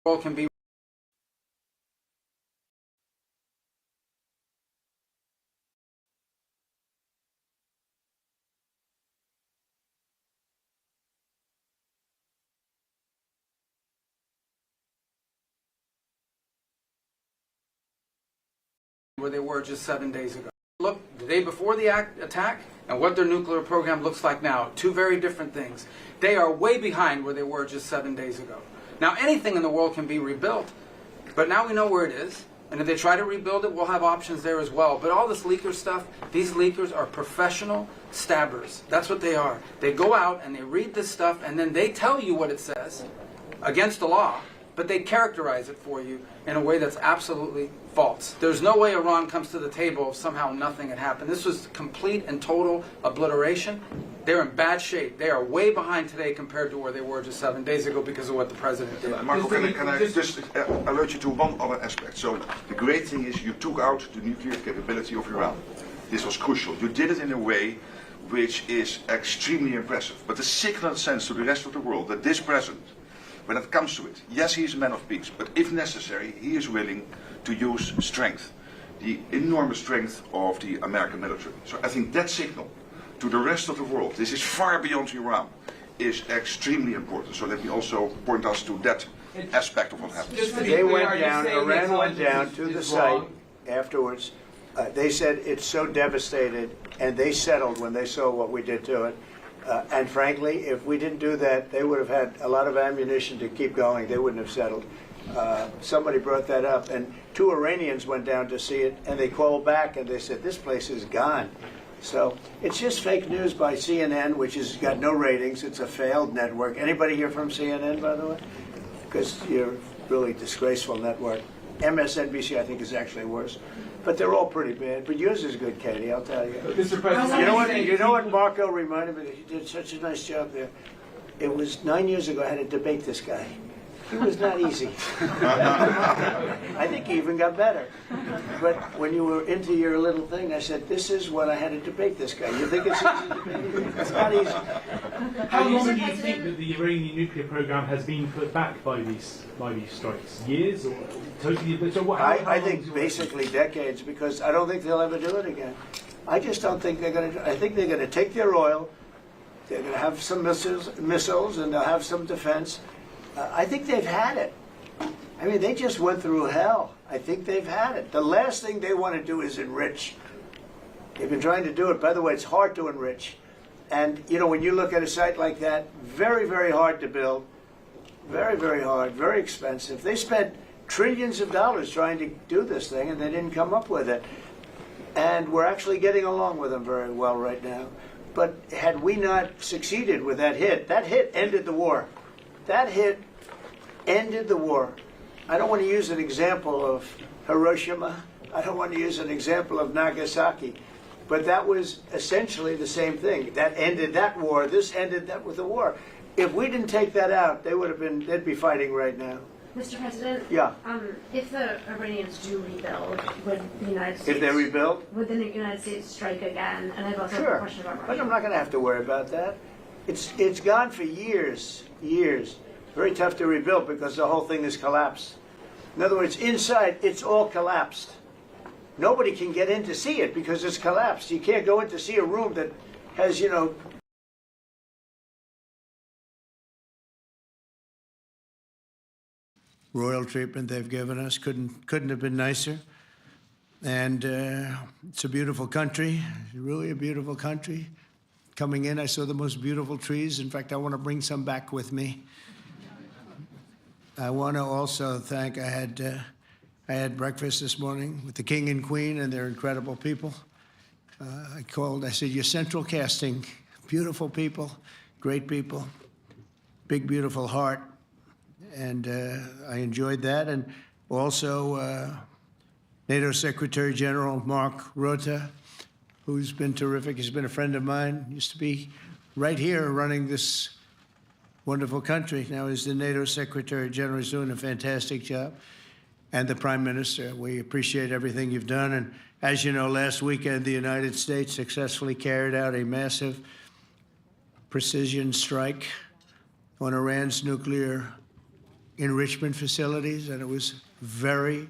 world can be where they were just 7 days ago. Look, the day before the attack and what their nuclear program looks like now, two very different things. They are way behind where they were just 7 days ago. Now, anything in the world can be rebuilt, but now we know where it is. And if they try to rebuild it, we'll have options there as well. But all this leaker stuff, these leakers are professional stabbers. That's what they are. They go out and they read this stuff, and then they tell you what it says against the law, but they characterize it for you in a way that's absolutely false. There's no way Iran comes to the table if somehow nothing had happened. This was complete and total obliteration. They're in bad shape. They are way behind today compared to where they were just 7 days ago because of what the president did. Marco, can I just alert you to one other aspect? So the great thing is you took out the nuclear capability of Iran. This was crucial. You did it in a way which is extremely impressive. But the signal sends to the rest of the world that this president, when it comes to it, yes, he is a man of peace, but if necessary, he is willing to use strength, the enormous strength of the American military. So I think that signal to the rest of the world, this is far beyond Iran, is extremely important. So let me also point us to that aspect of what happened. They went down, Iran went down to the site afterwards. They said it's so devastated, and they settled when they saw what we did to it. And frankly, if we didn't do that, they would have had a lot of ammunition to keep going. They wouldn't have settled. Somebody brought that up, and 2 Iranians went down to see it, and they called back and they said, this place is gone. So it's just fake news by CNN, which has got no ratings. It's a failed network. Anybody here from CNN, by the way? Because you're a really disgraceful network. MSNBC, I think, is actually worse. But they're all pretty bad. But yours is good, Katie, I'll tell you. Mr. President, You know what Marco reminded me? He did such a nice job there. It was 9 years ago I had to debate this guy. He was not easy. I think he even got better. But when you were into your little thing, I said, this is what I had to debate this guy. You think it's easy to debate him? It's not easy. How long do you think that the Iranian nuclear program has been put back by these strikes? Years or totally? So what, I think basically decades, because I don't think they'll ever do it again. I just don't think they're going to. I think they're going to take their oil. They're going to have some missiles, and they'll have some defense. I think they've had it. I mean, they just went through hell. I think they've had it. The last thing they want to do is enrich. They've been trying to do it. By the way, it's hard to enrich. And, you know, when you look at a site like that, very, very hard to build. Very, very hard, very expensive. They spent trillions of dollars trying to do this thing, and they didn't come up with it. And we're actually getting along with them very well right now. But had we not succeeded with that hit ended the war. That hit ended the war. I don't want to use an example of Hiroshima. I don't want to use an example of Nagasaki. But that was essentially the same thing. That ended that war. This ended that with the war. If we didn't take that out, they'd be fighting right now. Mr. President? Yeah. If the Iranians do rebuild, would the United States... If they rebuild? Would the United States strike again? And I've also Sure. a question about Russia. But I'm not going to have to worry about that. It's gone for years. Very tough to rebuild because the whole thing is collapsed. In other words, inside, it's all collapsed. Nobody can get in to see it because it's collapsed. You can't go in to see a room that has, you know... Royal treatment they've given us couldn't have been nicer. And it's a beautiful country, really a beautiful country. Coming in, I saw the most beautiful trees. In fact, I want to bring some back with me. I want to also thank, I had breakfast this morning with the King and Queen, and they're incredible people. I said, you're central casting, beautiful people, great people, big, beautiful heart. And I enjoyed that. And also NATO Secretary General Mark Rutte, who's been terrific. He's been a friend of mine, used to be right here running this wonderful country. Now he's the NATO Secretary General. He's doing a fantastic job. And the Prime Minister, we appreciate everything you've done. And as you know, last weekend, the United States successfully carried out a massive precision strike on Iran's nuclear enrichment facilities, and it was very,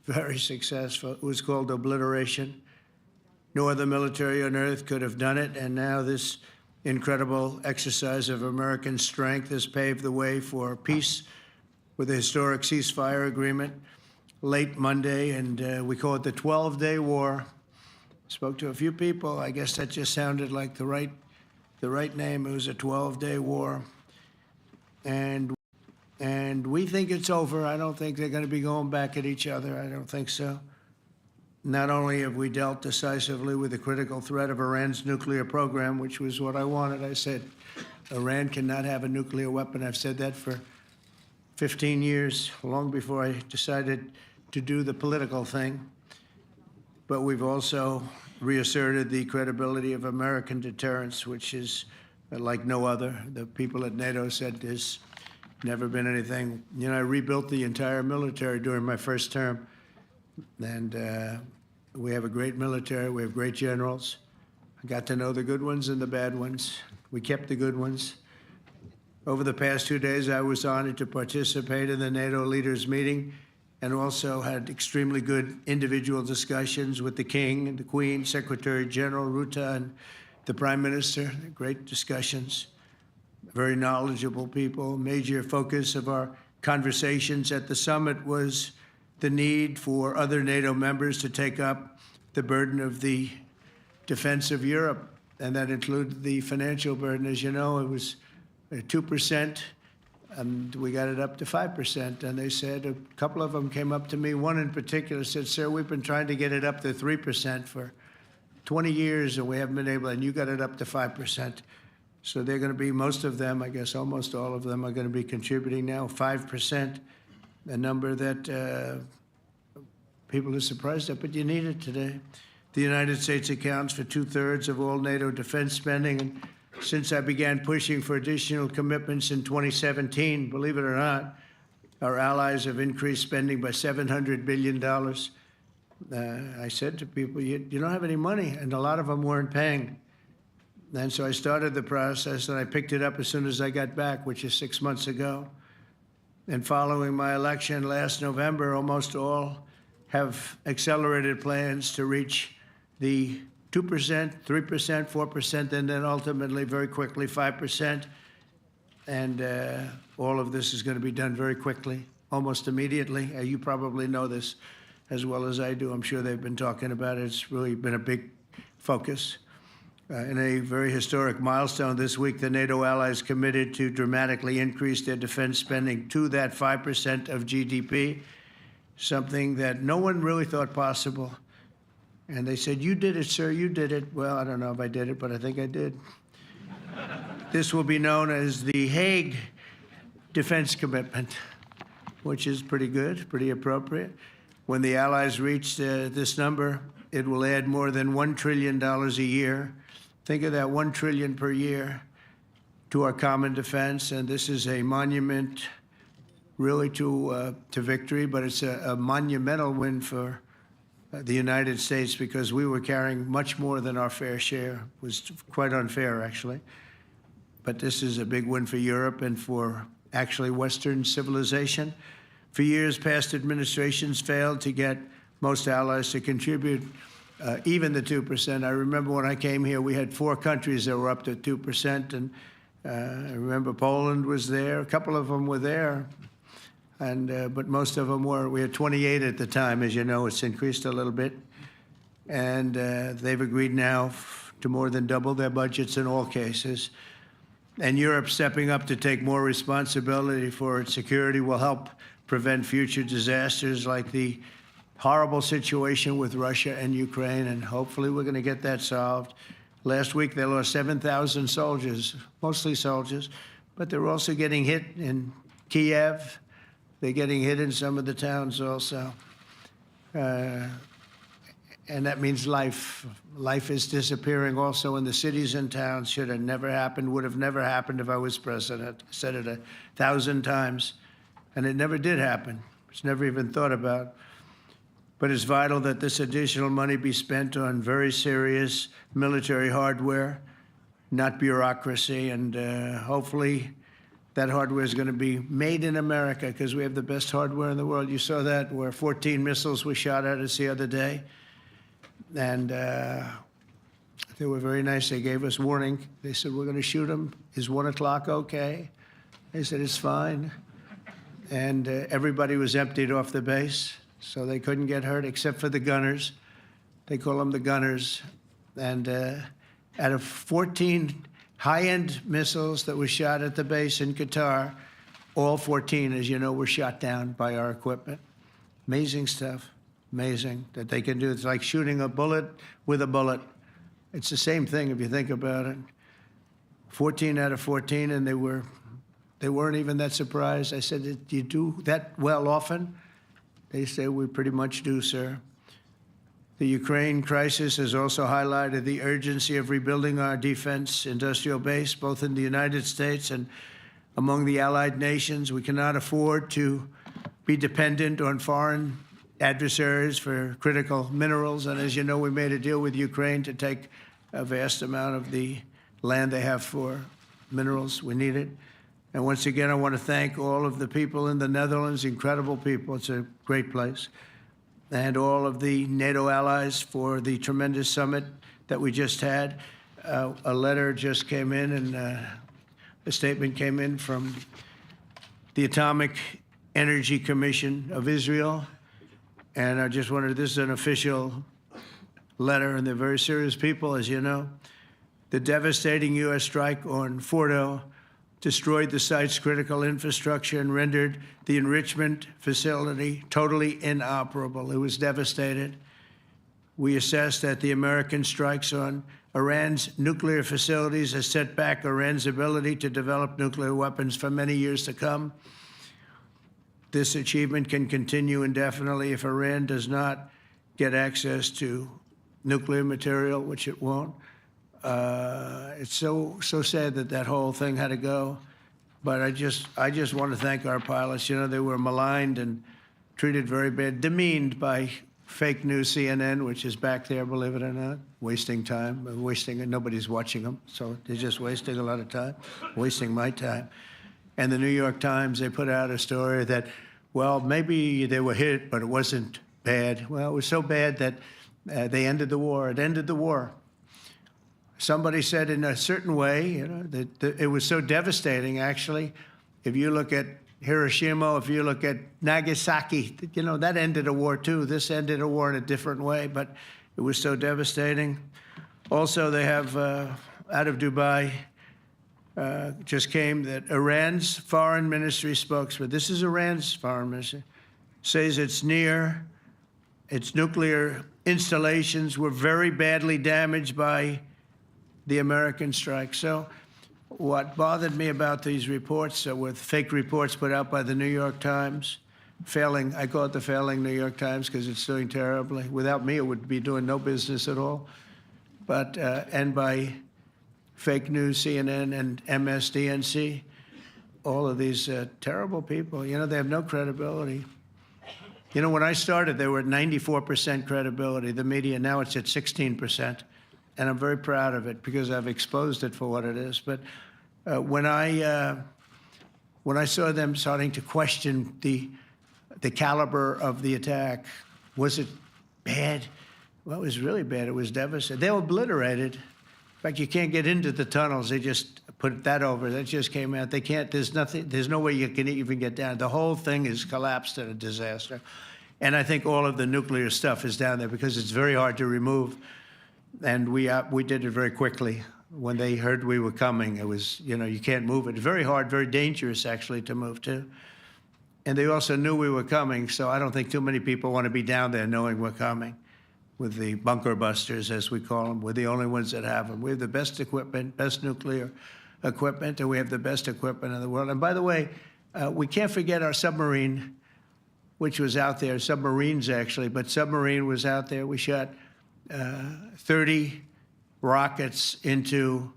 very successful. It was called obliteration. No other military on earth could have done it, and now this incredible exercise of American strength has paved the way for peace with a historic ceasefire agreement late Monday, and we call it the 12-day war. Spoke to a few people. I guess that just sounded like the right name. It was a 12-day war, and we think it's over. I don't think they're going to be going back at each other. I don't think so. Not only have we dealt decisively with the critical threat of Iran's nuclear program, which was what I wanted. I said, Iran cannot have a nuclear weapon. I've said that for 15 years, long before I decided to do the political thing. But we've also reasserted the credibility of American deterrence, which is like no other. The people at NATO said there's never been anything. You know, I rebuilt the entire military during my first term. And we have a great military. We have great generals. I got to know the good ones and the bad ones. We kept the good ones. Over the past 2 days, I was honored to participate in the NATO leaders meeting and also had extremely good individual discussions with the King and the Queen, Secretary General Rutte, and the Prime Minister. Great discussions. Very knowledgeable people. Major focus of our conversations at the summit was the need for other NATO members to take up the burden of the defense of Europe, and that included the financial burden. As you know, it was 2%, and we got it up to 5%. And they said, a couple of them came up to me, one in particular said, sir, we've been trying to get it up to 3% for 20 years, and we haven't been able, and you got it up to 5%. So they're going to be, most of them, I guess almost all of them, are going to be contributing now 5%. A number that people are surprised at, but you need it today. The United States accounts for 2/3 of all NATO defense spending. And since I began pushing for additional commitments in 2017, believe it or not, our allies have increased spending by $700 billion. I said to people, you don't have any money, and a lot of them weren't paying. And so I started the process, and I picked it up as soon as I got back, which is 6 months ago. And following my election last November, almost all have accelerated plans to reach the 2%, 3%, 4%, and then ultimately, very quickly, 5%. And all of this is going to be done very quickly, almost immediately. You probably know this as well as I do. I'm sure they've been talking about it. It's really been a big focus. In a very historic milestone this week, the NATO allies committed to dramatically increase their defense spending to that 5% of GDP, something that no one really thought possible. And they said, you did it, sir, you did it. Well, I don't know if I did it, but I think I did. This will be known as the Hague Defense Commitment, which is pretty good, pretty appropriate. When the allies reach this number, it will add more than $1 trillion a year. Think of that, $1 trillion per year to our common defense, and this is a monument really to victory, but it's a monumental win for the United States because we were carrying much more than our fair share. It was quite unfair, actually. But this is a big win for Europe and for actually Western civilization. For years, past administrations failed to get most allies to contribute even the 2%. I remember when I came here, we had 4 countries that were up to 2%, and I remember Poland was there. A couple of them were there, and but most of them were. We had 28 at the time. As you know, it's increased a little bit, and they've agreed now to more than double their budgets in all cases. And Europe stepping up to take more responsibility for its security will help prevent future disasters like the horrible situation with Russia and Ukraine, and hopefully we're going to get that solved. Last week they lost 7,000 soldiers, mostly soldiers, but they're also getting hit in Kiev. They're getting hit in some of the towns also. And that means life. Life is disappearing also in the cities and towns. Should have never happened, would have never happened if I was president. I said it 1,000 times, and it never did happen. It's never even thought about. But it's vital that this additional money be spent on very serious military hardware, not bureaucracy, and hopefully That hardware is going to be made in America because we have the best hardware in the world. You saw that where 14 missiles were shot at us the other day. And they were very nice. They gave us warning. They said, we're going to shoot them. Is 1 o'clock okay? They said, it's fine. And everybody was emptied off the base, so they couldn't get hurt except for the gunners. They call them the gunners. And out of 14 high-end missiles that were shot at the base in Qatar, all 14, as you know, were shot down by our equipment. Amazing stuff. Amazing that they can do. It's like shooting a bullet with a bullet. It's the same thing if you think about it. 14 out of 14, and they weren't even that surprised. I said, do you do that well often? They say, we pretty much do, sir. The Ukraine crisis has also highlighted the urgency of rebuilding our defense industrial base, both in the United States and among the allied nations. We cannot afford to be dependent on foreign adversaries for critical minerals. And as you know, we made a deal with Ukraine to take a vast amount of the land they have for minerals. We need it. And once again, I want to thank all of the people in the Netherlands, incredible people. It's a great place. And all of the NATO allies for the tremendous summit that we just had. A letter just came in, and a statement came in from the Atomic Energy Commission of Israel. And I just wondered, this is an official letter, and they're very serious people, as you know. The devastating U.S. strike on Fordo destroyed the site's critical infrastructure and rendered the enrichment facility totally inoperable. It was devastated. We assess that the American strikes on Iran's nuclear facilities has set back Iran's ability to develop nuclear weapons for many years to come. This achievement can continue indefinitely if Iran does not get access to nuclear material, which it won't. It's so sad that that whole thing had to go. But I just want to thank our pilots. You know, they were maligned and treated very bad, demeaned by fake news CNN, which is back there, believe it or not, wasting time, nobody's watching them, so they're just wasting a lot of time, wasting my time. And the New York Times, they put out a story that, well, maybe they were hit, but it wasn't bad. Well, it was so bad that they ended the war. It ended the war. Somebody said in a certain way, you know, that it was so devastating, actually. If you look at Hiroshima, if you look at Nagasaki, you know, that ended a war too. This ended a war in a different way, but it was so devastating. Also, they have, out of Dubai, just came that Iran's foreign ministry spokesman, this is Iran's foreign ministry, says its nuclear installations were very badly damaged by the American strike. So what bothered me about these reports with fake reports put out by the New York Times, failing, I call it the failing New York Times because it's doing terribly. Without me, it would be doing no business at all. But, and by fake news, CNN and MSDNC, all of these terrible people, you know, they have no credibility. You know, when I started, they were at 94% credibility, the media. Now it's at 16%. And I'm very proud of it because I've exposed it for what it is. But when I saw them starting to question the caliber of the attack, was it bad? Well, it was really bad. It was devastating. They were obliterated. In fact, you can't get into the tunnels. They just put that over. That just came out. They can't. There's nothing. There's no way you can even get down. The whole thing is collapsed in a disaster. And I think all of the nuclear stuff is down there because it's very hard to remove. And we did it very quickly. When they heard we were coming, it was, you know, you can't move it. It's very hard, very dangerous, actually, to move to. And they also knew we were coming, so I don't think too many people want to be down there knowing we're coming with the bunker busters, as we call them. We're the only ones that have them. We have the best equipment, best nuclear equipment, and we have the best equipment in the world. And by the way, we can't forget our submarine, which was out there, submarines, actually, but submarine was out there. We shot 30 rockets into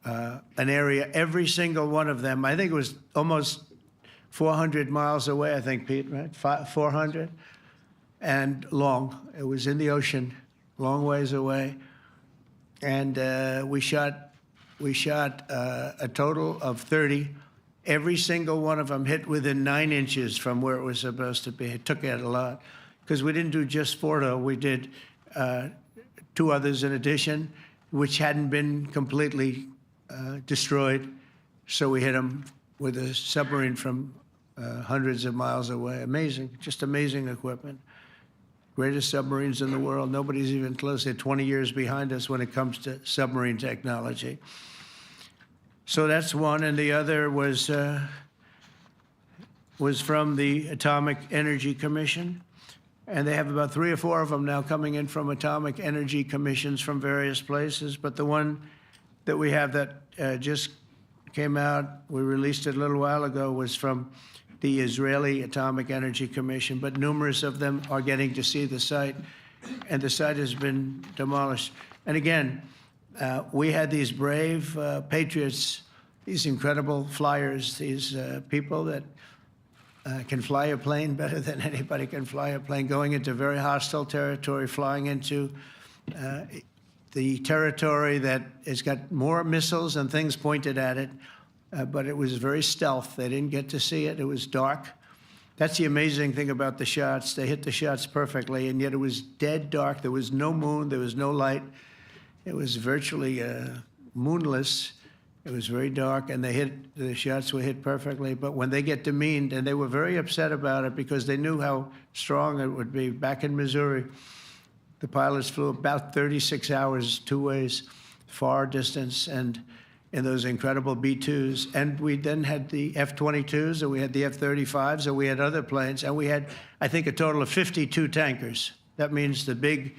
an area, every single one of them. I think it was almost 400 miles away, I think, Pete, right? 400? And long. It was in the ocean, long ways away. And we shot a total of 30. every single one of them hit within 9 inches from where it was supposed to be. It took it a lot because we didn't do just Fordo. We did 2 others in addition, which hadn't been completely destroyed. So we hit them with a submarine from hundreds of miles away. Amazing, just amazing equipment. Greatest submarines in the world. Nobody's even close. They're 20 years behind us when it comes to submarine technology. So that's one, and the other was from the Atomic Energy Commission, and they have about 3 or 4 of them now coming in from atomic energy commissions from various places. But the one that we have that just came out, we released it a little while ago, was from the Israeli Atomic Energy Commission, but numerous of them are getting to see the site, and the site has been demolished. And again, we had these brave patriots, these incredible flyers, these people that can fly a plane better than anybody can fly a plane, going into very hostile territory, flying into the territory that has got more missiles and things pointed at it, but it was very stealth. They didn't get to see it. It was dark. That's the amazing thing about the shots. They hit the shots perfectly, and yet it was dead dark. There was no moon. There was no light. It was virtually moonless. It was very dark, and the shots were hit perfectly. But when they get demeaned, and they were very upset about it because they knew how strong it would be. Back in Missouri, the pilots flew about 36 hours, 2 ways, far distance, and in those incredible B-2s. And we then had the F-22s, and we had the F-35s, and we had other planes, and we had, I think, a total of 52 tankers. That means the big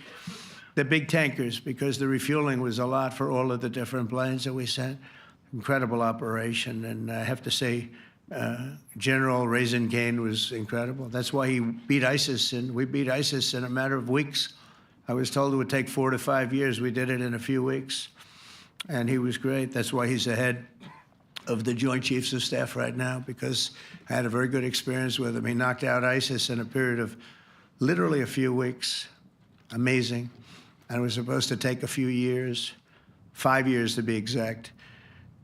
tankers, because the refueling was a lot for all of the different planes that we sent. Incredible operation, and I have to say, General Raisin Cain was incredible. That's why he beat ISIS, and we beat ISIS in a matter of weeks. I was told it would take 4 to 5 years. We did it in a few weeks, and he was great. That's why he's the head of the Joint Chiefs of Staff right now, because I had a very good experience with him. He knocked out ISIS in a period of literally a few weeks. Amazing. And it was supposed to take a few years, 5 years to be exact.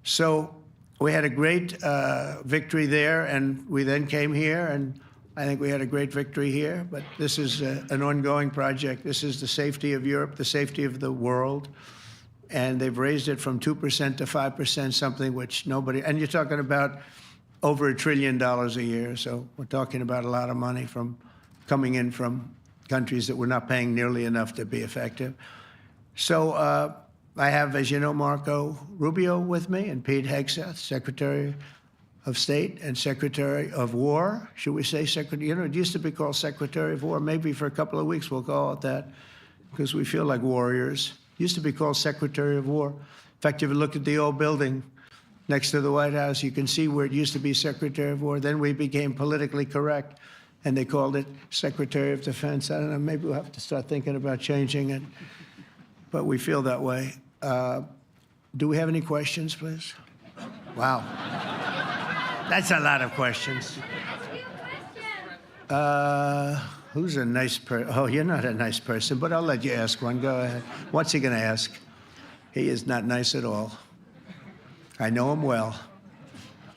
So we had a great victory there, and we then came here, and I think we had a great victory here. But this is an ongoing project. This is the safety of Europe, the safety of the world. And they've raised it from 2% to 5%, something which nobody, and you're talking about over $1 trillion a year. So we're talking about a lot of money coming in from countries that we're not paying nearly enough to be effective. So I have, as you know, Marco Rubio with me, and Pete Hegseth, Secretary of State and Secretary of War. Should we say Secretary? You know, it used to be called Secretary of War. Maybe for a couple of weeks we'll call it that, because we feel like warriors. It used to be called Secretary of War. In fact, if you look at the old building next to the White House, you can see where it used to be Secretary of War. Then we became politically correct, and they called it Secretary of Defense. I don't know, maybe we'll have to start thinking about changing it, but we feel that way. Do we have any questions, please? Wow. That's a lot of questions. Who's a nice person? Oh, you're not a nice person, but I'll let you ask one. Go ahead. What's he going to ask? He is not nice at all. I know him well.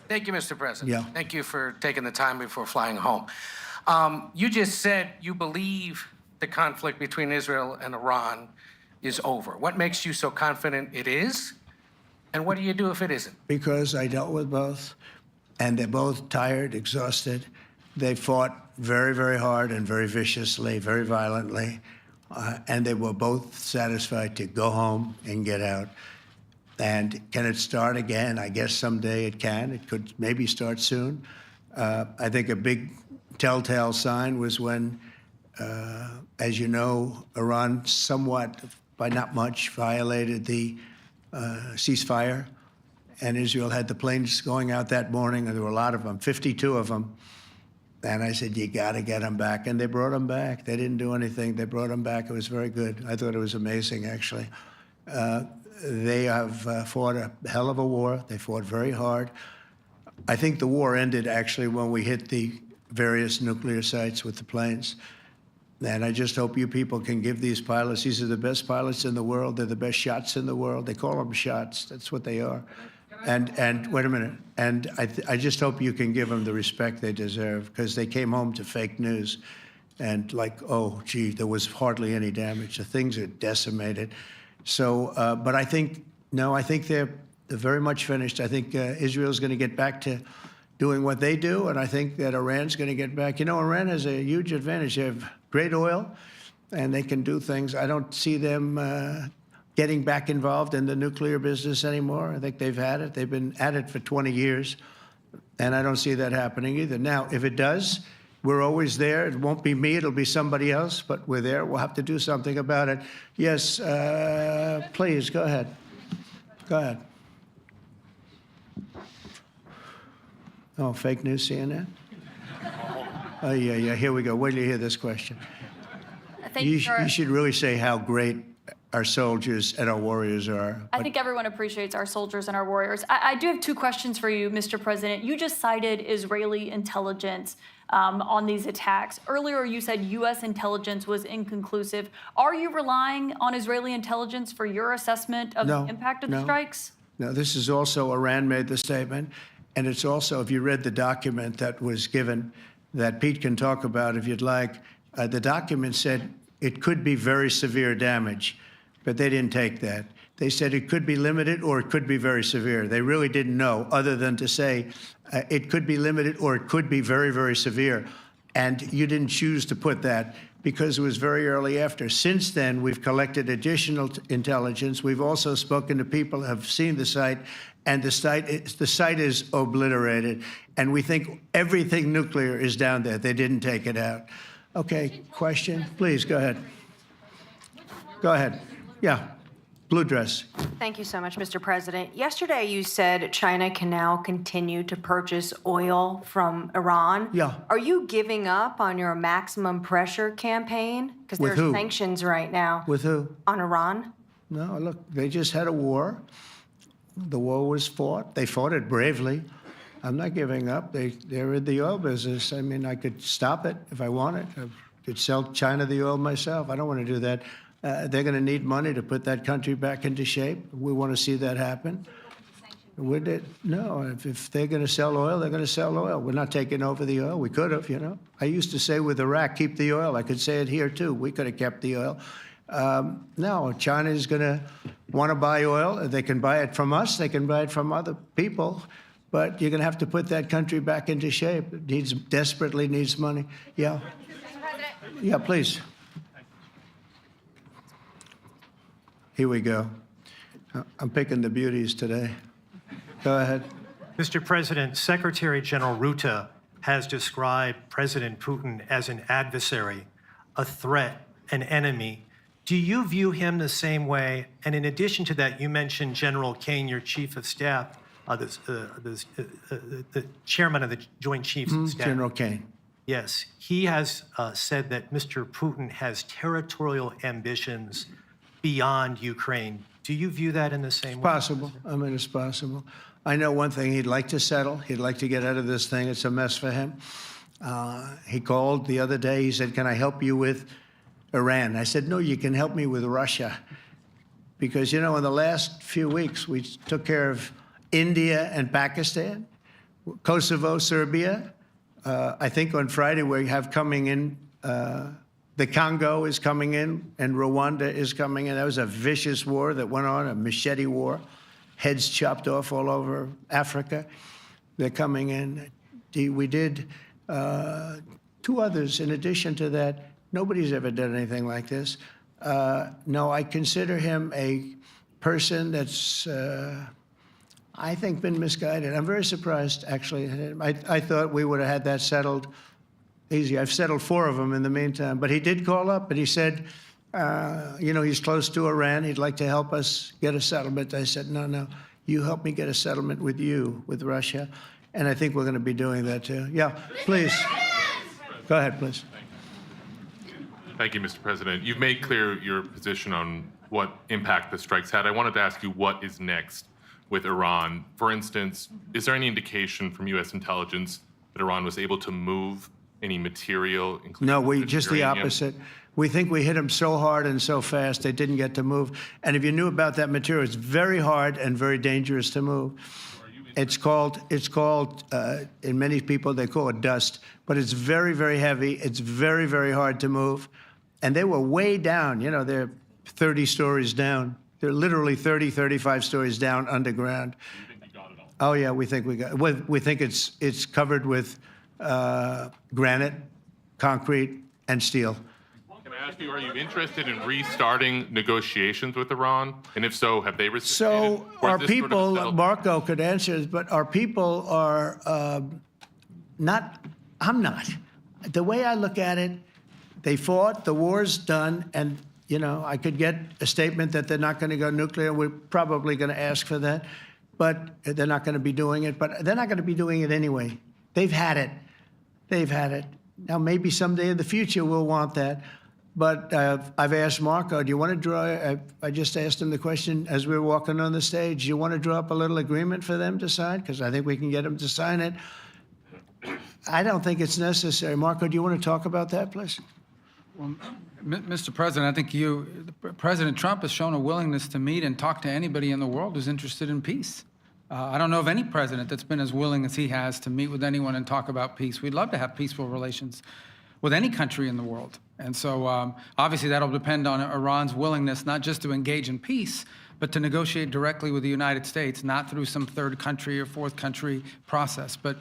Thank you, Mr. President. Yeah. Thank you for taking the time before flying home. You just said you believe the conflict between Israel and Iran is over. What makes you so confident it is? And what do you do if it isn't? Because I dealt with both, and they're both tired, exhausted. They fought very, very hard and very viciously, very violently, and they were both satisfied to go home and get out. And can it start again? I guess someday it can. It could maybe start soon. I think a big telltale sign was when, as you know, Iran somewhat, by not much, violated the ceasefire, and Israel had the planes going out that morning, and there were a lot of them, 52 of them. And I said, you got to get them back. And they brought them back. They didn't do anything. They brought them back. It was very good. I thought it was amazing, actually. They have fought a hell of a war. They fought very hard. I think the war ended, actually, when we hit the various nuclear sites with the planes. And I just hope you people can give these pilots, these are the best pilots in the world. They're the best shots in the world. They call them shots. That's what they are. And wait a minute. And I just hope you can give them the respect they deserve, because they came home to fake news. And like, oh, gee, there was hardly any damage. The things are decimated. So, but I think, no, I think they're very much finished. I think Israel's going to get back to doing what they do, and I think that Iran's going to get back. You know, Iran has a huge advantage. They have great oil, and they can do things. I don't see them getting back involved in the nuclear business anymore. I think they've had it. They've been at it for 20 years, and I don't see that happening either. Now, if it does, we're always there. It won't be me. It'll be somebody else, but we're there. We'll have to do something about it. Yes, please, go ahead. Go ahead. Oh, fake news, CNN? Oh, yeah, here we go. Wait till you hear this question. Thank you, sir. You should really say how great our soldiers and our warriors are. I think everyone appreciates our soldiers and our warriors. I do have two questions for you, Mr. President. You just cited Israeli intelligence on these attacks. Earlier, you said U.S. intelligence was inconclusive. Are you relying on Israeli intelligence for your assessment of the impact of the strikes? No, this is also, Iran made the statement, and it's also, if you read the document that was given, that Pete can talk about if you'd like, the document said it could be very severe damage, but they didn't take that. They said it could be limited or it could be very severe. They really didn't know, other than to say it could be limited or it could be very, very severe. And you didn't choose to put that because it was very early after. Since then, we've collected additional intelligence. We've also spoken to people who have seen the site, and the site is obliterated. And we think everything nuclear is down there. They didn't take it out. Okay, question? Please, go ahead. Go ahead. Yeah. Blue dress. Thank you so much, Mr. President. Yesterday, you said China can now continue to purchase oil from Iran. Yeah. Are you giving up on your maximum pressure campaign? Because With there are who? sanctions right now. With who? On Iran? No, look, they just had a war. The war was fought. They fought it bravely. I'm not giving up. They're in the oil business. I mean, I could stop it if I wanted. I could sell China the oil myself. I don't want to do that. They're going to need money to put that country back into shape. We want to see that happen. Would it? No. If they're going to sell oil, they're going to sell oil. We're not taking over the oil. We could have, you know. I used to say with Iraq, keep the oil. I could say it here, too. We could have kept the oil. No, China is going to want to buy oil. They can buy it from us. They can buy it from other people. But you're going to have to put that country back into shape. It desperately needs money. Yeah. Yeah, please. Here we go. I'm picking the beauties today. Go ahead. Mr. President, Secretary General Rutte has described President Putin as an adversary, a threat, an enemy. Do you view him the same way? And in addition to that, you mentioned General Kane, your chief of staff, the chairman of the Joint Chiefs of Staff. General Kane. Yes, he has said that Mr. Putin has territorial ambitions beyond Ukraine. Do you view that in the same way? Possible. I mean, it's possible. I know one thing. He'd like to settle. He'd like to get out of this thing. It's a mess for him. He called the other day. He said, can I help you with Iran? I said, no, you can help me with Russia. Because, you know, in the last few weeks, we took care of India and Pakistan, Kosovo, Serbia. I think on Friday we have coming in, the Congo is coming in, and Rwanda is coming in. That was a vicious war that went on, a machete war, heads chopped off all over Africa. They're coming in. We did two others in addition to that. Nobody's ever done anything like this. No, I consider him a person that's, I think, been misguided. I'm very surprised, actually. I thought we would have had that settled easy. I've settled 4 of them in the meantime. But he did call up, and he said, you know, he's close to Iran. He'd like to help us get a settlement. I said, no, you help me get a settlement with you, with Russia. And I think we're going to be doing that, too. Yeah, please. Go ahead, please. Thank you, Mr. President. You've made clear your position on what impact the strikes had. I wanted to ask you what is next with Iran. For instance, is there any indication from U.S. intelligence that Iran was able to move any material, including No, just the opposite. We think we hit them so hard and so fast they didn't get to move. And if you knew about that material, it's very hard and very dangerous to move. It's called, in many people, they call it dust, but it's very, very heavy. It's very, very hard to move. And they were way down, you know, they're 30 stories down. They're literally 30, 35 stories down underground. You think you got it all? Oh yeah, we think we think it's covered with granite, concrete, and steel. Can I ask you, are you interested in restarting negotiations with Iran? And if so, have they reciprocated? So Or is our this sort of a people, settled- Marco could answer this, but our people are not, I'm not. The way I look at it, they fought, the war's done, and, you know, I could get a statement that they're not going to go nuclear. We're probably going to ask for that, but they're not going to be doing it. But they're not going to be doing it anyway. They've had it. They've had it. Now, maybe someday in the future we'll want that. But I've asked Marco, do you want to draw, I just asked him the question as we were walking on the stage, do you want to draw up a little agreement for them to sign? Because I think we can get them to sign it. I don't think it's necessary. Marco, do you want to talk about that, please? Mr. President, I think President Trump has shown a willingness to meet and talk to anybody in the world who's interested in peace. I don't know of any president that's been as willing as he has to meet with anyone and talk about peace. We'd love to have peaceful relations with any country in the world. And so obviously that'll depend on Iran's willingness not just to engage in peace, but to negotiate directly with the United States, not through some third country or fourth country process. But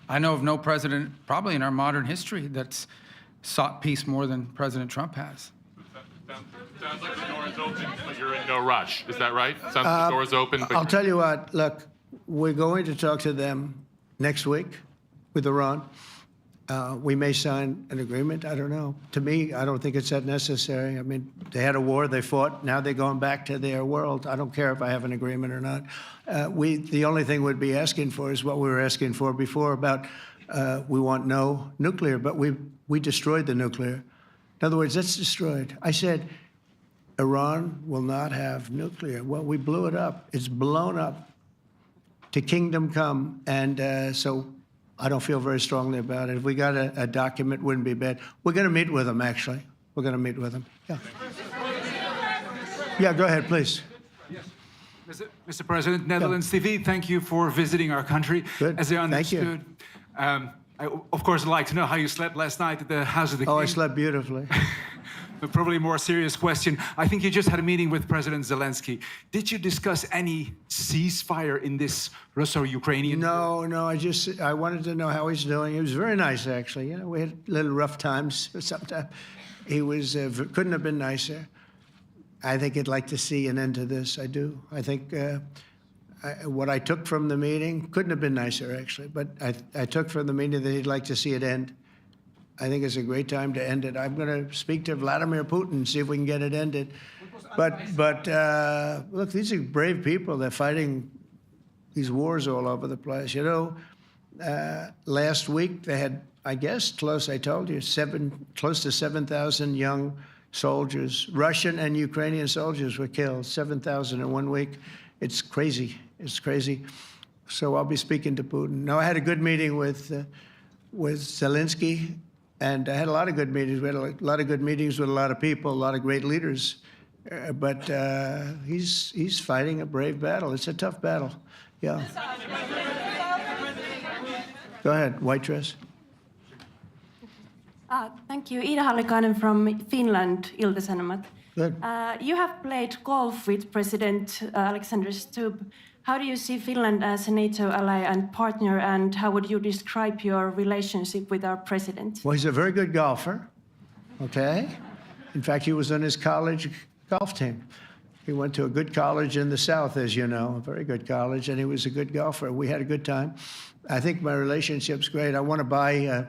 I know of no president, probably in our modern history, that's sought peace more than President Trump has. Sounds like the door is open, but you're in no rush. Is that right? Sounds like the door is open, but I'll tell you what, look, we're going to talk to them next week with Iran. We may sign an agreement. I don't know. To me, I don't think it's that necessary. I mean, they had a war, they fought. Now they're going back to their world. I don't care if I have an agreement or not. The only thing we'd be asking for is what we were asking for before about we want no nuclear, but we destroyed the nuclear. In other words, it's destroyed. I said, Iran will not have nuclear. Well, we blew it up. It's blown up to kingdom come. And so I don't feel very strongly about it. If we got a document, wouldn't be bad. We're going to meet with them, actually. We're going to meet with them. Yeah. Yeah, go ahead, please. Mr. President, Netherlands TV, thank you for visiting our country. Good. As I Thank you. understood, I, of course, would like to know how you slept last night at the House of the King. Oh, I slept beautifully. But probably a more serious question. I think you just had a meeting with President Zelensky. Did you discuss any ceasefire in this Russo-Ukrainian? No, I wanted to know how he's doing. He was very nice, actually. You know, we had little rough times sometimes. He was, couldn't have been nicer. I think he'd like to see an end to this. I do. I think what I took from the meeting couldn't have been nicer, actually. But I took from the meeting that he'd like to see it end. I think it's a great time to end it. I'm going to speak to Vladimir Putin and see if we can get it ended. But look, these are brave people. They're fighting these wars all over the place. You know, last week they had, I guess, I told you, close to 7,000 young soldiers, Russian and Ukrainian soldiers were killed, 7,000 in 1 week. It's crazy. It's crazy. So I'll be speaking to Putin. No, I had a good meeting with Zelensky. And I had a lot of good meetings. We had a lot of good meetings with a lot of people, a lot of great leaders. But he's fighting a brave battle. It's a tough battle. Yeah. Go ahead, white dress. Thank you. Ida Hallikainen from Finland, Ilta-Sanomat. Good. You have played golf with President Alexander Stubb. How do you see Finland as a NATO ally and partner, and how would you describe your relationship with our president? Well, he's a very good golfer, okay? In fact, he was on his college golf team. He went to a good college in the South, as you know, a very good college, and he was a good golfer. We had a good time. I think my relationship's great. I want to buy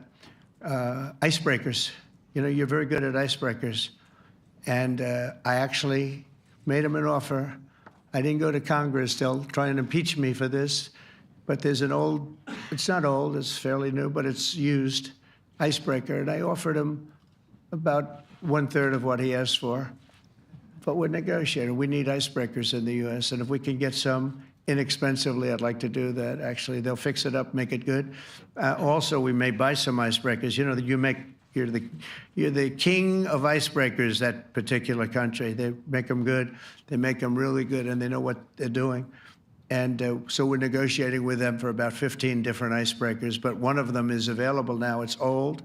icebreakers. You know, you're very good at icebreakers. And I actually made him an offer. I didn't go to Congress. They'll try and impeach me for this. But there's an old, it's not old, it's fairly new, but it's used icebreaker. And I offered him about 1/3 of what he asked for. But we're negotiating. We need icebreakers in the U.S. And if we can get some inexpensively, I'd like to do that. Actually, they'll fix it up, make it good. Also, we may buy some icebreakers. You know, you make You're the king of icebreakers, that particular country. They make them good. They make them really good, and they know what they're doing. And so we're negotiating with them for about 15 different icebreakers, but one of them is available now. It's old,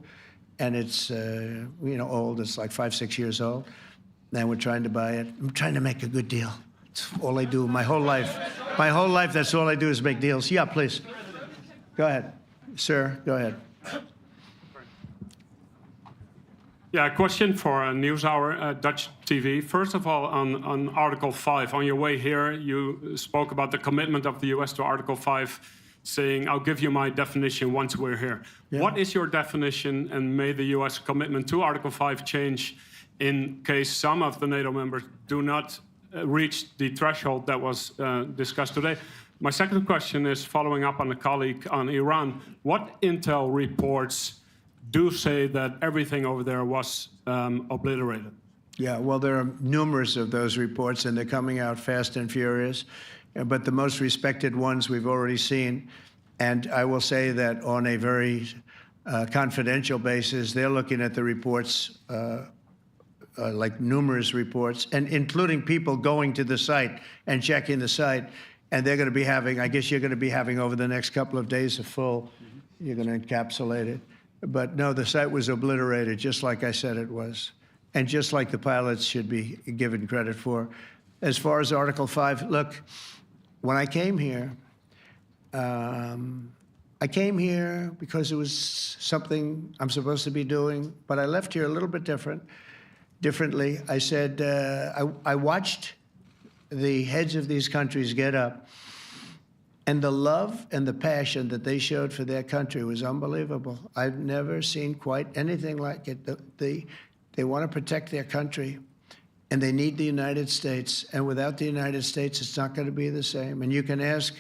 and it's, old. It's like 5, 6 years old. And we're trying to buy it. I'm trying to make a good deal. It's all I do my whole life. My whole life, that's all I do is make deals. Yeah, please. Go ahead. Sir, go ahead. Yeah, a question for NewsHour, Dutch TV. First of all, on Article 5, on your way here, you spoke about the commitment of the U.S. to Article 5, saying, I'll give you my definition once we're here. Yeah. What is your definition, and may the U.S. commitment to Article 5 change in case some of the NATO members do not reach the threshold that was discussed today? My second question is following up on a colleague on Iran. What intel reports do say that everything over there was obliterated? Yeah, well, there are numerous of those reports, and they're coming out fast and furious. But the most respected ones we've already seen. And I will say that on a very confidential basis, they're looking at the reports, like numerous reports, and including people going to the site and checking the site. And they're going to be having, I guess you're going to be having over the next couple of days a full, you're going to encapsulate it. But no, the site was obliterated, just like I said it was, and just like the pilots should be given credit for. As far as Article 5, look, when I came here because it was something I'm supposed to be doing, but I left here a little bit differently. I said, I watched the heads of these countries get up, and the love and the passion that they showed for their country was unbelievable. I've never seen quite anything like it. They want to protect their country, and they need the United States. And without the United States, it's not going to be the same. And you can ask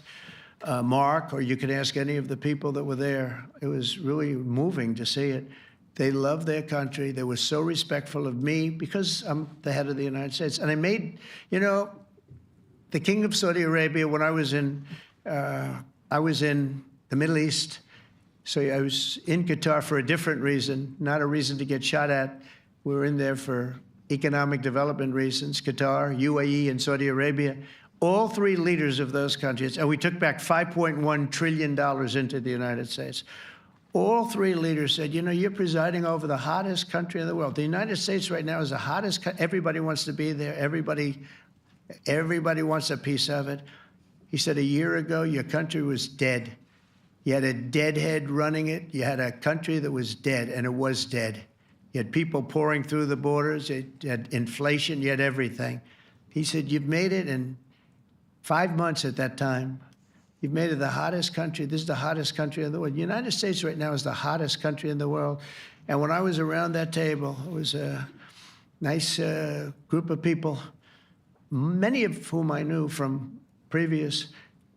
Mark, or you can ask any of the people that were there. It was really moving to see it. They love their country. They were so respectful of me because I'm the head of the United States. And I made, the King of Saudi Arabia, when I was in the Middle East, so I was in Qatar for a different reason, not a reason to get shot at. We were in there for economic development reasons, Qatar, UAE, and Saudi Arabia. All three leaders of those countries, and we took back $5.1 trillion into the United States. All three leaders said, you're presiding over the hottest country in the world. The United States right now is the hottest, everybody wants to be there, everybody wants a piece of it. He said, a year ago, your country was dead. You had a deadhead running it. You had a country that was dead, and it was dead. You had people pouring through the borders. You had inflation. You had everything. He said, you've made it in 5 months at that time. You've made it the hottest country. This is the hottest country in the world. The United States right now is the hottest country in the world. And when I was around that table, it was a nice group of people, many of whom I knew from previous.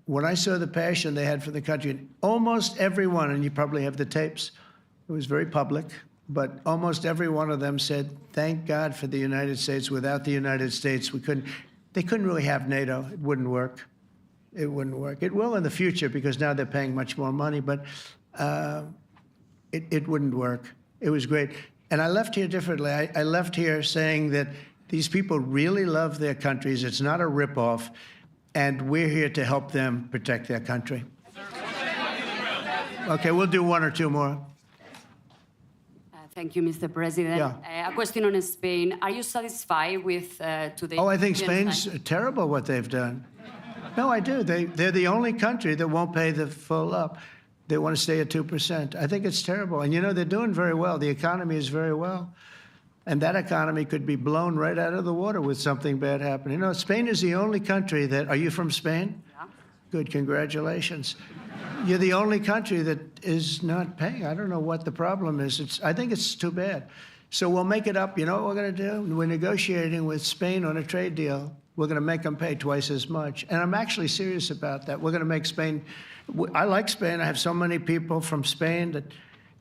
When I saw the passion they had for the country, almost everyone, and you probably have the tapes, it was very public, but almost every one of them said, thank God for the United States. Without the United States, they couldn't really have NATO. It wouldn't work. It wouldn't work. It will in the future because now they're paying much more money, but it wouldn't work. It was great. And I left here differently. I left here saying that these people really love their countries. It's not a ripoff. And we're here to help them protect their country. Okay, we'll do one or two more. Thank you, Mr. President. Yeah. A question on Spain. Are you satisfied with today? Oh, I think Spain's terrible what they've done. No, I do. They're the only country that won't pay the full up. They want to stay at 2%. I think it's terrible. And they're doing very well. The economy is very well. And that economy could be blown right out of the water with something bad happening. Spain is the only country that, are you from Spain? Yeah. Good, congratulations. You're the only country that is not paying. I don't know what the problem is. I think it's too bad. So we'll make it up. You know what we're going to do? We're negotiating with Spain on a trade deal. We're going to make them pay twice as much. And I'm actually serious about that. We're going to make Spain, I like Spain. I have so many people from Spain that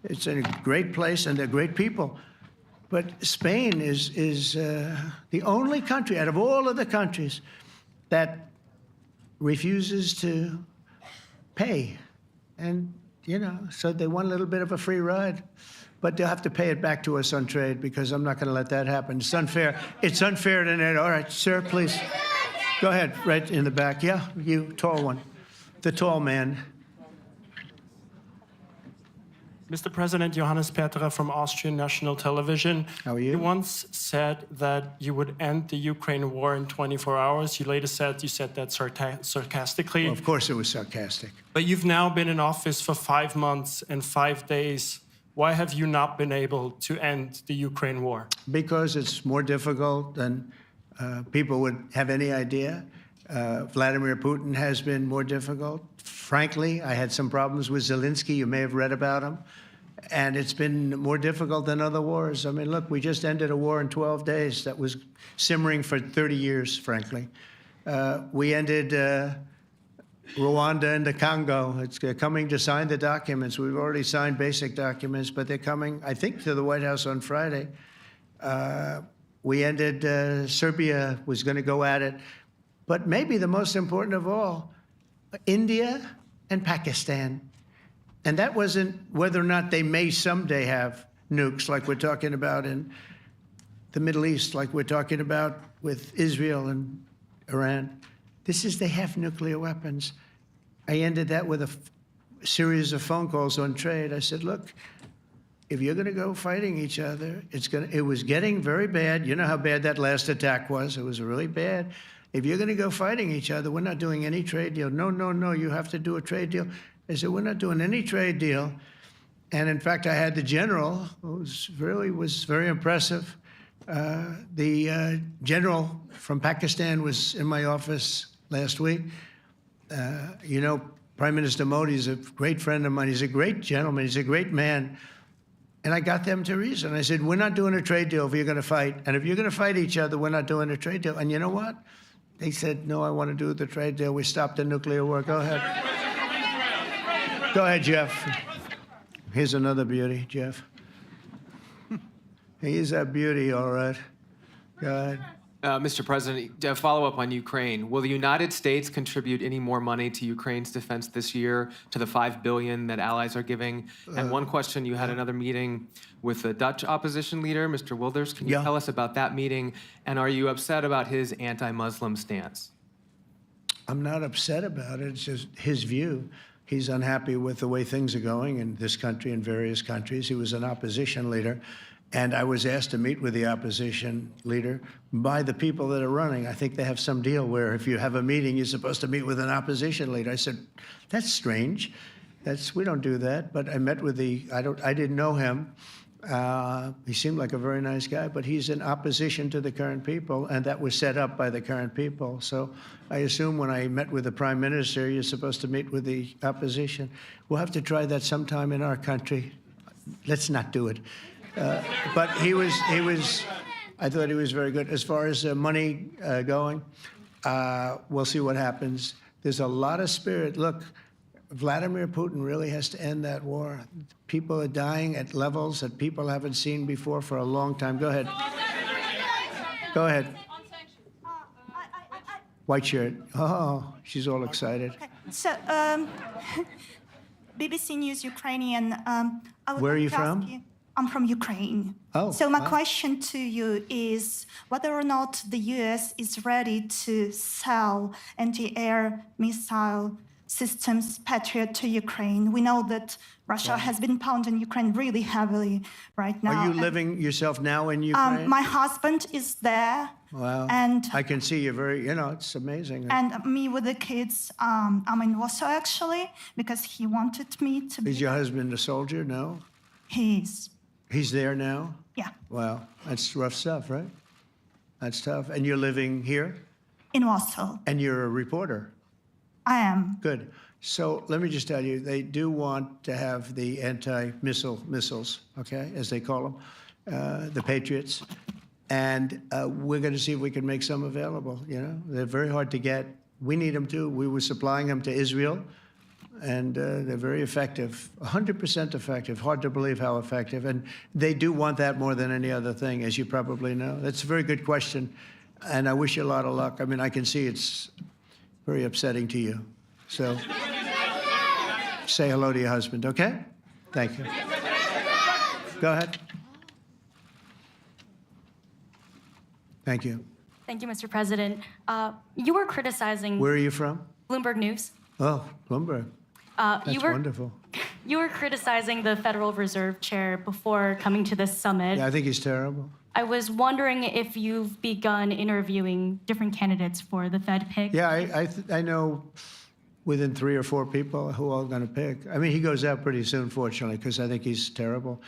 it's a great place and they're great people. But Spain is the only country out of all of the countries that refuses to pay. And, so they want a little bit of a free ride. but they'll have to pay it back to us on trade because I'm not going to let that happen. It's unfair. It's unfair to NATO. All right, sir, please. Go ahead, right in the back. Yeah, you, tall one. The tall man. Mr. President, Johannes Petra from Austrian National Television. How are you? You once said that you would end the Ukraine war in 24 hours. You later said you said that sarcastically. Well, of course it was sarcastic. But you've now been in office for 5 months and 5 days. Why have you not been able to end the Ukraine war? Because it's more difficult than people would have any idea. Vladimir Putin has been more difficult. Frankly, I had some problems with Zelensky. You may have read about him. And it's been more difficult than other wars. I mean, look, we just ended a war in 12 days that was simmering for 30 years, frankly. We ended Rwanda and the Congo. It's coming to sign the documents. We've already signed basic documents, but they're coming, I think, to the White House on Friday. We ended, Serbia was going to go at it. But maybe the most important of all, India and Pakistan. And that wasn't whether or not they may someday have nukes like we're talking about in the Middle East, like we're talking about with Israel and Iran. This is they have nuclear weapons. I ended that with a series of phone calls on trade. I said, look, if you're going to go fighting each other, it was getting very bad. You know how bad that last attack was. It was really bad. If you're going to go fighting each other, we're not doing any trade deal. No, no, no, you have to do a trade deal. I said, we're not doing any trade deal. And in fact, I had the general, who was very impressive. The general from Pakistan was in my office last week. You know, Prime Minister Modi is a great friend of mine. He's a great gentleman. He's a great man. And I got them to reason. I said, we're not doing a trade deal if you're going to fight. And if you're going to fight each other, we're not doing a trade deal. And you know what? They said, no, I want to do the trade deal. We stopped the nuclear war. Go ahead. Go ahead, Jeff. Here's another beauty, Jeff. He's a beauty, all right. Go ahead. Mr. President, to follow up on Ukraine, will the United States contribute any more money to Ukraine's defense this year to the $5 billion that allies are giving? And one question, you had another meeting with the Dutch opposition leader, Mr. Wilders. Can you tell us about that meeting? And are you upset about his anti-Muslim stance? I'm not upset about it. It's just his view. He's unhappy with the way things are going in this country and various countries. He was an opposition leader. And I was asked to meet with the opposition leader by the people that are running. I think they have some deal where if you have a meeting, you're supposed to meet with an opposition leader. I said, that's strange. We don't do that. But I met with I didn't know him. He seemed like a very nice guy, but he's in opposition to the current people, and that was set up by the current people. So I assume when I met with the Prime Minister, you're supposed to meet with the opposition. We'll have to try that sometime in our country. Let's not do it. But I thought he was very good. As far as money going, we'll see what happens. There's a lot of spirit. Look, Vladimir Putin really has to end that war. People are dying at levels that people haven't seen before for a long time. Go ahead. Go ahead. White shirt. Oh, she's all excited. Okay. So, BBC News Ukrainian. Where are you from? I'm from Ukraine. Oh, so my question to you is whether or not the U.S. is ready to sell anti-air missile systems, Patriot, to Ukraine. We know that Russia has been pounding Ukraine really heavily right now. Are you living yourself now in Ukraine? My husband is there. Wow. And I can see you're very, it's amazing. And me with the kids, I'm in Warsaw actually, because he wanted me to be. Is your husband a soldier? No? He is. He's there now? Yeah. Wow. That's rough stuff, right? That's tough. And you're living here? In Warsaw. And you're a reporter? I am. Good. So let me just tell you, they do want to have the missiles, okay, as they call them, the Patriots. And we're going to see if we can make some available, They're very hard to get. We need them too. We were supplying them to Israel. And they're very effective, 100% effective. Hard to believe how effective. And they do want that more than any other thing, as you probably know. That's a very good question. And I wish you a lot of luck. I mean, I can see it's very upsetting to you. So say hello to your husband, okay? Thank you. Go ahead. Thank you. Thank you, Mr. President. You were criticizing Where are you from? Bloomberg News. Oh, Bloomberg. That's wonderful. You were criticizing the Federal Reserve Chair before coming to this summit. Yeah, I think he's terrible. I was wondering if you've begun interviewing different candidates for the Fed pick. Yeah, I know within 3 or 4 people who are going to pick. I mean, he goes out pretty soon, fortunately, because I think he's terrible.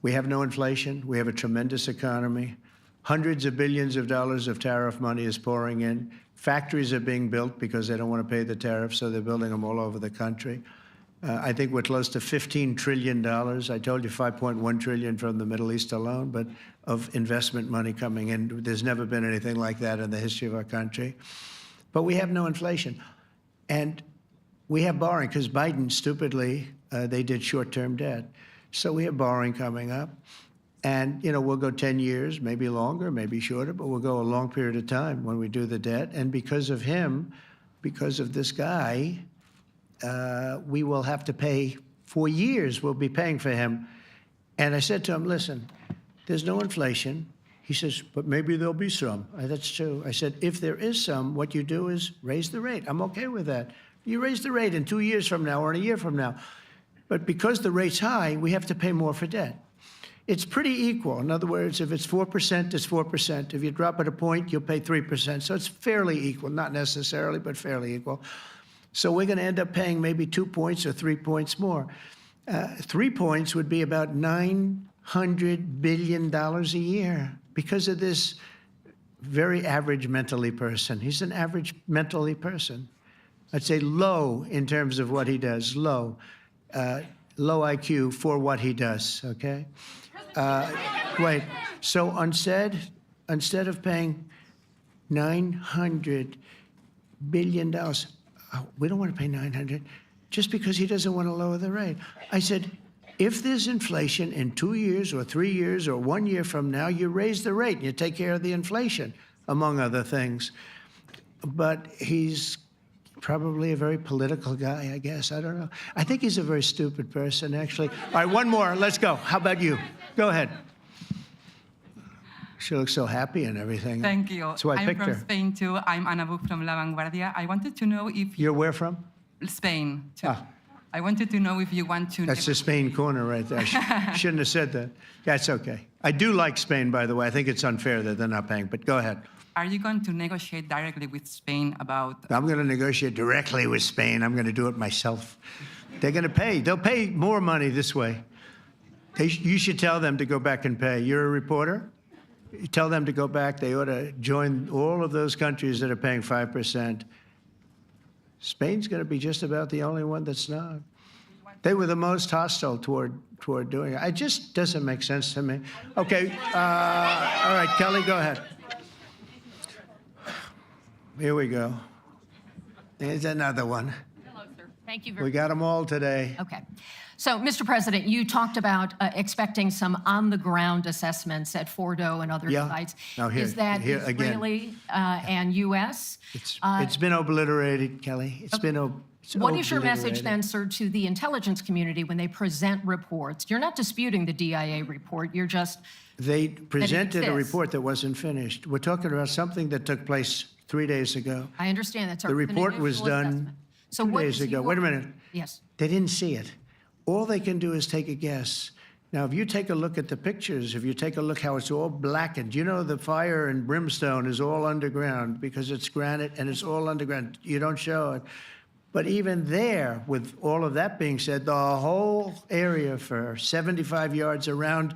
We have no inflation. We have a tremendous economy. Hundreds of billions of dollars of tariff money is pouring in. Factories are being built because they don't want to pay the tariffs, so they're building them all over the country. I think we're close to $15 trillion. I told you $5.1 trillion from the Middle East alone, but of investment money coming in. There's never been anything like that in the history of our country. But we have no inflation. And we have borrowing because Biden, stupidly, they did short-term debt. So we have borrowing coming up. And, you know, we'll go 10 years, maybe longer, maybe shorter, but we'll go a long period of time when we do the debt. And because of him, because of this guy, we will have to pay for years. We'll be paying for him. And I said to him, listen, there's no inflation. He says, but maybe there'll be some. That's true. I said, if there is some, what you do is raise the rate. I'm okay with that. You raise the rate in 2 years from now or in a year from now. But because the rate's high, we have to pay more for debt. It's pretty equal. In other words, if it's 4%, it's 4%. If you drop it a point, you'll pay 3%. So it's fairly equal, not necessarily, but fairly equal. So we're going to end up paying maybe 2 points or 3 points more. 3 points would be about $900 billion a year because of this very average mentally person. He's an average mentally person. I'd say low in terms of what he does, low. Low IQ for what he does, okay? Wait, so instead of paying $900 billion, we don't want to pay 900 just because he doesn't want to lower the rate. I said, if there's inflation in 2 years or 3 years or 1 year from now, you raise the rate and you take care of the inflation, among other things. But he's probably a very political guy, I guess. I don't know. I think he's a very stupid person, actually. All right, one more. Let's go. How about you? Go ahead. She looks so happy and everything. Thank you. That's why I picked her. I'm from Spain, too. I'm Ana Buch from La Vanguardia. I wanted to know if... You're where from? Spain, too. I wanted to know if you want to... That's the Spain corner right there. Shouldn't have said that. That's okay. I do like Spain, by the way. I think it's unfair that they're not paying, but go ahead. Are you going to negotiate directly with Spain about... I'm going to negotiate directly with Spain. I'm going to do it myself. They're going to pay. They'll pay more money this way. You should tell them to go back and pay. You're a reporter? You tell them to go back. They ought to join all of those countries that are paying 5%. Spain's going to be just about the only one that's not. They were the most hostile toward doing it. It just doesn't make sense to me. Okay. All right, Kelly, go ahead. Here we go. There's another one. Hello, sir. Thank you very We got them all today. Okay. So, Mr. President, you talked about expecting some on-the-ground assessments at Fordo and other sites. Now here, Is that here Israeli and U.S.? It's been obliterated, Kelly. It's been What is your message obliterated. then, sir, to the intelligence community when they present reports? You're not disputing the DIA report. You're just... They presented a exists. report that wasn't finished. We're talking about something that took place 3 days ago. I understand that, sir. The It's an report was initial done assessment. So 2 what days is ago. your- Wait a minute. Yes. They didn't see it. All they can do is take a guess. Now, if you take a look at the pictures, if you take a look how it's all blackened, you know the fire and brimstone is all underground because it's granite and it's all underground. You don't show it. But even there, with all of that being said, the whole area for 75 yards around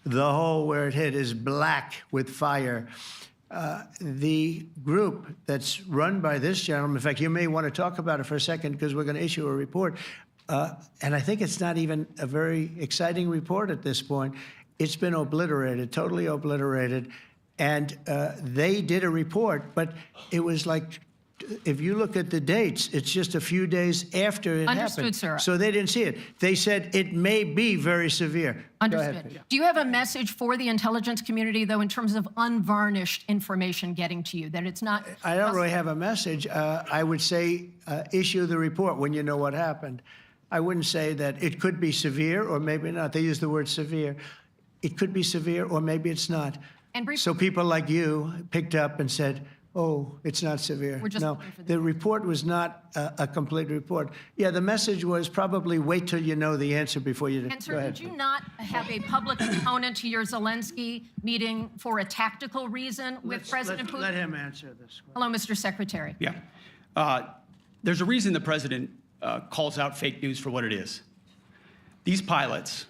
the hole where it hit is black with fire. The group that's run by this gentleman, in fact, you may want to talk about it for a second because we're going to issue a report. And I think it's not even a very exciting report at this point. It's been obliterated, totally obliterated. And they did a report, but it was like, if you look at the dates, it's just a few days after it Understood, happened. sir. So they didn't see it. They said it may be very severe. Go Understood. ahead. Do you have a message for the intelligence community, though, in terms of unvarnished information getting to you, that it's not... I don't really have a message. I would say issue the report when you know what happened. I wouldn't say that it could be severe or maybe not. They use the word severe. It could be severe or maybe it's not. And briefly, So people like you picked up and said, oh, it's not severe. We're just No, looking for the the report was not a complete report. Yeah, the message was probably wait till you know the answer before you. and Go sir, ahead. did you not have a public component to your Zelensky meeting for a tactical reason with President Putin? Let him answer this. Hello, Mr. Secretary. Yeah. There's a reason the president calls out fake news for what it is. These pilots,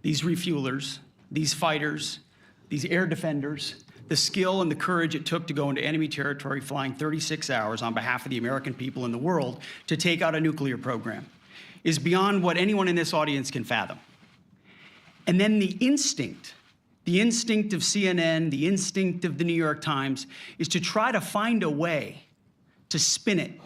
these refuelers, these fighters, these air defenders, the skill and the courage it took to go into enemy territory flying 36 hours on behalf of the American people and the world to take out a nuclear program is beyond what anyone in this audience can fathom. And then the instinct of CNN, the instinct of the New York Times is to try to find a way to spin it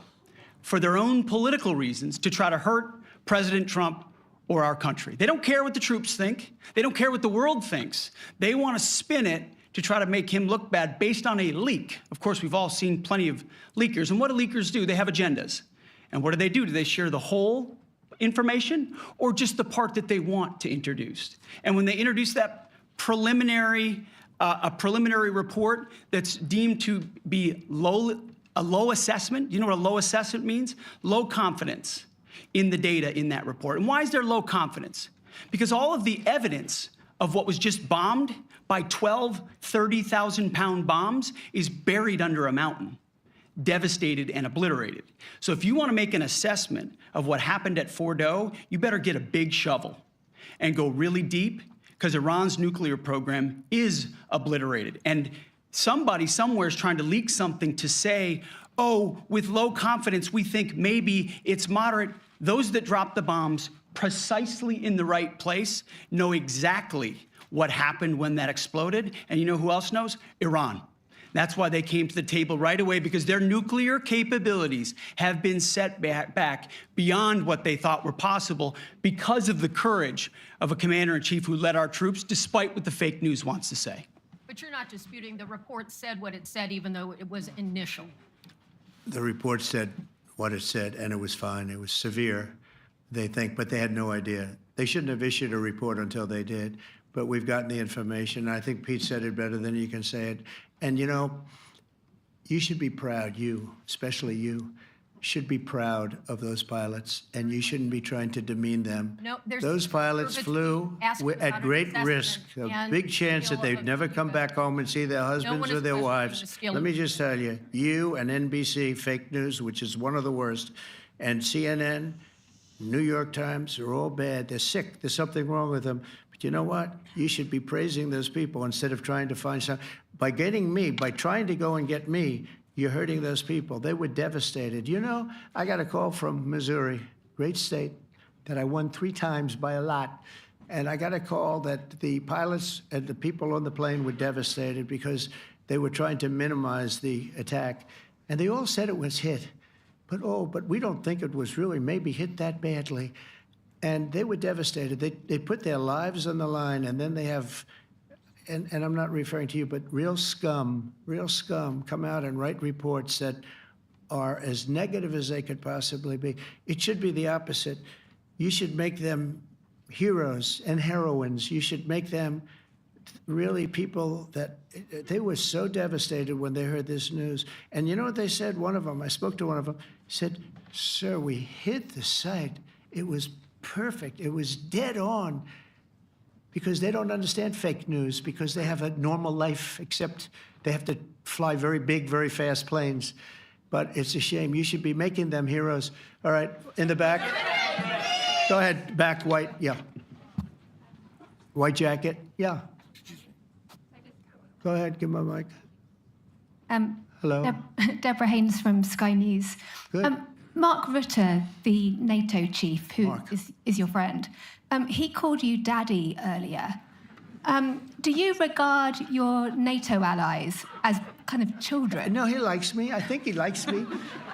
for their own political reasons to try to hurt President Trump or our country. They don't care what the troops think. They don't care what the world thinks. They want to spin it to try to make him look bad based on a leak. Of course, we've all seen plenty of leakers. And what do leakers do? They have agendas. And what do? Do they share the whole information or just the part that they want to introduce? And when they introduce that preliminary report that's deemed to be a low assessment, you know what a low assessment means? Low confidence in the data in that report. And why is there low confidence? Because all of the evidence of what was just bombed by 12 30,000-pound bombs is buried under a mountain, devastated and obliterated. So if you want to make an assessment of what happened at Fordo, you better get a big shovel and go really deep, because Iran's nuclear program is obliterated. And somebody somewhere is trying to leak something to say, oh, with low confidence, we think maybe it's moderate. Those that dropped the bombs precisely in the right place know exactly what happened when that exploded. And you know who else knows? Iran. That's why they came to the table right away, because their nuclear capabilities have been set back beyond what they thought were possible because of the courage of a commander-in-chief who led our troops, despite what the fake news wants to say. But you're not disputing the report said what it said, even though it was initial. The report said what it said, and it was fine. It was severe, they think, but they had no idea. They shouldn't have issued a report until they did. But we've gotten the information. I think Pete said it better than you can say it. And you know, you should be proud, you, especially you, should be proud of those pilots, and you shouldn't be trying to demean them. No, there's those pilots flew at great risk, a big chance that they'd never come back home and see their husbands or their wives. Let me just tell you, you and NBC, fake news, which is one of the worst, and CNN, New York Times, are all bad. They're sick. There's something wrong with them. But you know what? You should be praising those people instead of trying to find some. By getting me, by trying to go and get me, you're hurting those people. They were devastated. You know, I got a call from Missouri, great state, that I won 3 times by a lot. And I got a call that the pilots and the people on the plane were devastated because they were trying to minimize the attack. And they all said it was hit. But we don't think it was really maybe hit that badly. And they were devastated. They put their lives on the line, and then they have, and I'm not referring to you, but real scum come out and write reports that are as negative as they could possibly be. It should be the opposite. You should make them heroes and heroines. You should make them really people that they were so devastated when they heard this news. And you know what they said? One of them, I spoke to one of them, said, "Sir, we hit the site. It was perfect. It was dead on." Because they don't understand fake news, because they have a normal life, except they have to fly very big, very fast planes. But it's a shame. You should be making them heroes. All right, in the back. Go ahead, back, white, yeah. White jacket, yeah. Go ahead, give my mic. Hello. Deborah Haynes from Sky News. Good. Mark Rutte, the NATO chief, who is your friend, he called you daddy earlier. Do you regard your NATO allies as kind of children? No, he likes me. I think he likes me.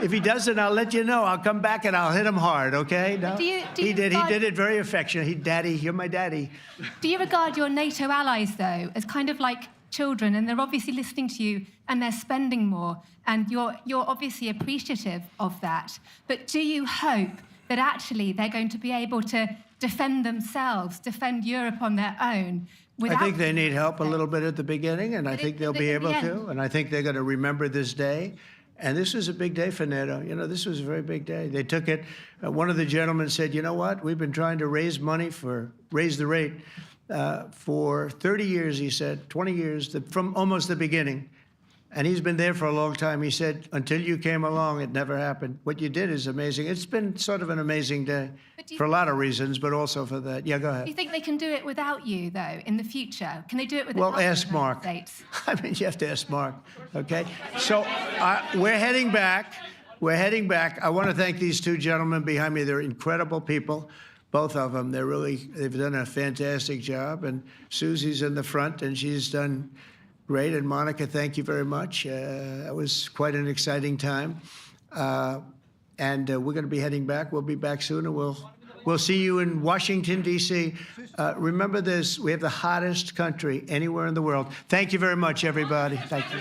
If he doesn't, I'll let you know. I'll come back and I'll hit him hard, okay? No? He did it very affectionately. Daddy, you're my daddy. Do you regard your NATO allies, though, as kind of like children, and they're obviously listening to you and they're spending more, and you're obviously appreciative of that, but do you hope that actually they're going to be able to defend themselves, defend Europe on their own? I think they need help a little bit at the beginning, and I think they'll be able to. And I think they're going to remember this day. And this was a big day for NATO. You know, this was a very big day. They took it. One of the gentlemen said, you know what? We've been trying to raise money raise the rate for 30 years, he said, 20 years, from almost the beginning. And he's been there for a long time. He said, until you came along, it never happened. What you did is amazing. It's been sort of an amazing day for a lot of reasons, but also for that. Yeah, go ahead. Do you think they can do it without you, though, in the future? Can they do it without Well, ask Mark. I mean, you have to ask Mark, okay? So we're heading back. We're heading back. I want to thank these two gentlemen behind me. They're incredible people, both of them. They've done a fantastic job. And Susie's in the front, and she's done great. And Monica, thank you very much. It was quite an exciting time. And we're going to be heading back. We'll be back soon, and we'll see you in Washington, D.C. Remember this, we have the hottest country anywhere in the world. Thank you very much, everybody. Thank you.